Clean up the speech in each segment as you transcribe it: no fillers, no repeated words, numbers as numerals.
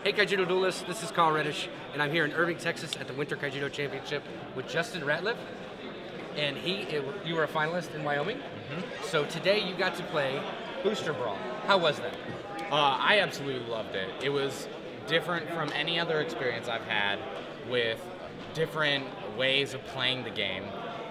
Hey Kaijudo Duelists, this is Carl Reddish, and I'm here in Irving, Texas at the Winter Kaijudo Championship with Justin Ratliff. And you were a finalist in Wyoming. So today you got to play Booster Brawl. How was that? I absolutely loved it. It was different from any other experience I've had with different ways of playing the game.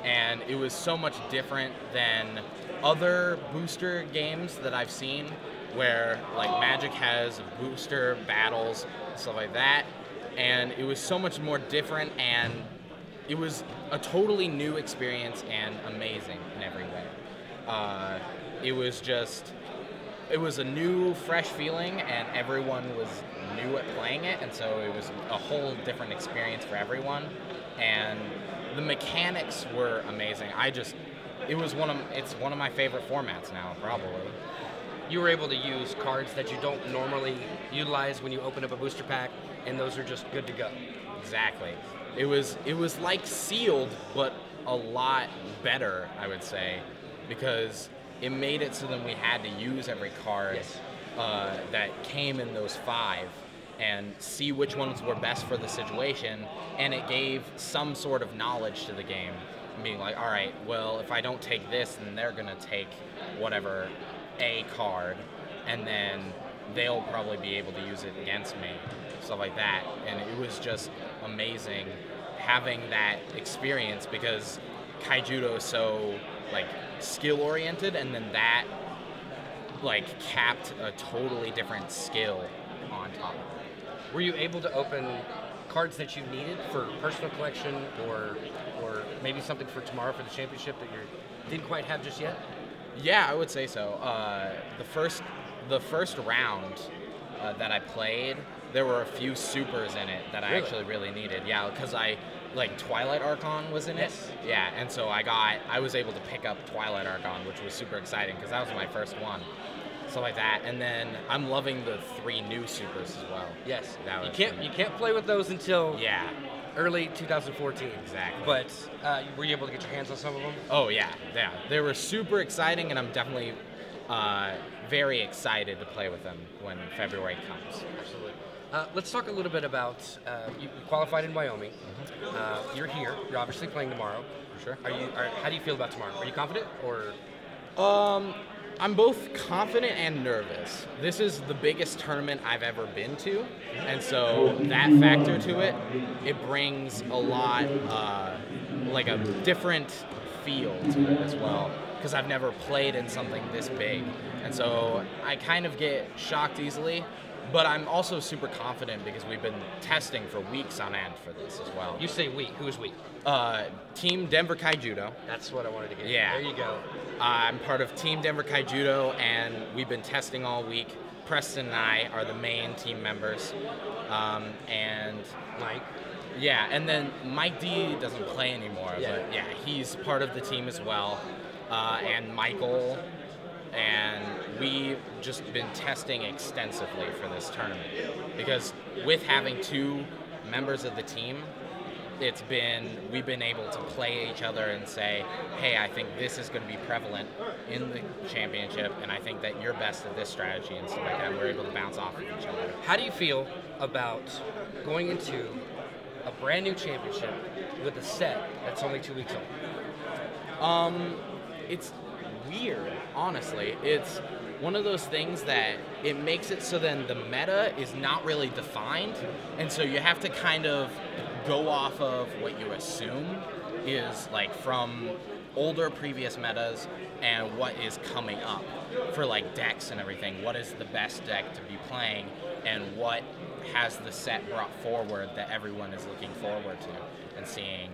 And it was so much different than other booster games that I've seen, where like Magic has booster battles and stuff like that. And it was so much more different, and it was a totally new experience and amazing in every way. It was a new, fresh feeling, and everyone was new at playing it, and so it was a whole different experience for everyone. And the mechanics were amazing. It's one of my favorite formats now, probably. You were able to use cards that you don't normally utilize when you open up a booster pack, and those are just good to go. Exactly. It was like sealed, but a lot better, I would say, because it made it so that we had to use every card that came in those 5 and see which ones were best for the situation, and it gave some sort of knowledge to the game, being like, all right, well, if I don't take this, then they're gonna take whatever A card, and then they'll probably be able to use it against me, stuff like that. And it was just amazing having that experience, because Kaijudo is so like skill oriented, and then that like capped a totally different skill on top of it. Were you able to open cards that you needed for personal collection, or maybe something for tomorrow for the championship that you didn't quite have just yet? Yeah, I would say so. The first round that I played, there were a few supers in it that I actually really needed. Yeah, because Twilight Archon was in it. Yeah, and so I was able to pick up Twilight Archon, which was super exciting because that was my first one. Stuff like that, and then I'm loving the 3 new supers as well. Yes, you can't play with those until early 2014. Exactly. But were you able to get your hands on some of them? Oh yeah. They were super exciting, and I'm definitely very excited to play with them when February comes. Absolutely. Let's talk a little bit about you qualified in Wyoming. You're here. You're obviously playing tomorrow. For sure. How do you feel about tomorrow? Are you confident or? I'm both confident and nervous. This is the biggest tournament I've ever been to, and so that factor to it, it brings a lot, like a different feel to it as well, because I've never played in something this big, and so I kind of get shocked easily. But I'm also super confident because we've been testing for weeks on end for this as well. You say we. Who is we? Team Denver Kaijudo. That's what I wanted to get. Yeah. There you go. I'm part of Team Denver Kaijudo, and we've been testing all week. Preston and I are the main team members. And Mike. Yeah, and then Mike D doesn't play anymore, but yeah, he's part of the team as well. And Michael. And we've just been testing extensively for this tournament, because with having 2 members of the team, we've been able to play each other and say, hey, I think this is going to be prevalent in the championship, and I think that you're best at this strategy and stuff like that. We're able to bounce off of each other. How do you feel about going into a brand new championship with a set that's only 2 weeks old? It's weird, honestly. It's one of those things that it makes it so then the meta is not really defined, and so you have to kind of go off of what you assume is like from older previous metas and what is coming up for like decks and everything. What is the best deck to be playing, and what has the set brought forward that everyone is looking forward to, and seeing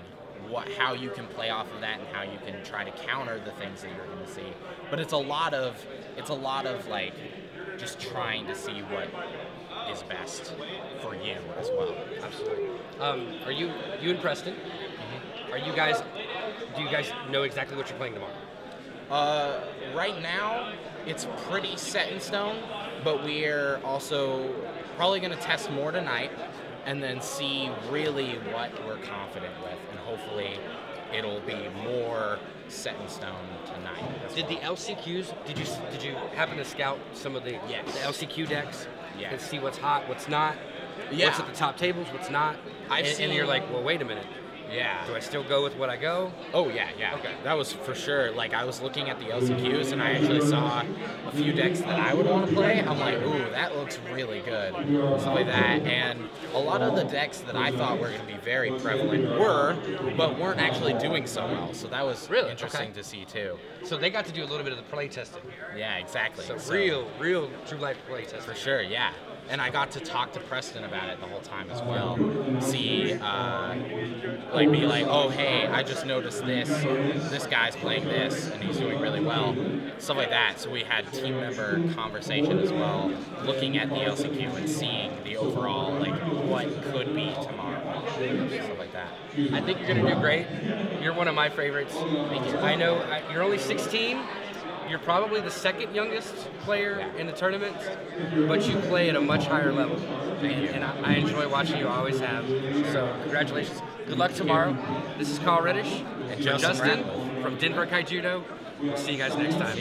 how you can play off of that and how you can try to counter the things that you're going to see. But it's a lot of like just trying to see what is best for you as well. Absolutely. Are you and Preston? Do you guys know exactly what you're playing tomorrow? Right now, it's pretty set in stone, but we're also probably going to test more tonight, and then see really what we're confident with, and hopefully it'll be more set in stone tonight. Did the LCQs, did you happen to scout some of the LCQ decks and see what's hot, what's not? Yeah. What's at the top tables, what's not. And you're like, well, wait a minute. Yeah. Do I still go with what I go? Oh, yeah. Okay. That was for sure. Like, I was looking at the LCQs, and I actually saw a few decks that I would want to play. I'm like, ooh, that looks really good. Stuff like that. And a lot of the decks that I thought were going to be very prevalent but weren't actually doing so well. So that was really interesting to see, too. So they got to do a little bit of the play testing. Yeah, exactly. So real true life play testing. For sure, yeah. And I got to talk to Preston about it the whole time as well. See, like, be like, oh, hey, I just noticed this guy's playing this, and he's doing really well, stuff like that. So we had team member conversation as well, looking at the LCQ and seeing the overall, like, what could be tomorrow, stuff like that. I think you're going to do great. You're one of my favorites. Thank you. I know you're only 16. You're probably the second youngest player in the tournament, but you play at a much higher level. And I enjoy watching you, I always have. So congratulations. Good luck tomorrow. This is Carl Reddish And Justin Ratliff from Denver Kaijudo. We'll see you guys next time.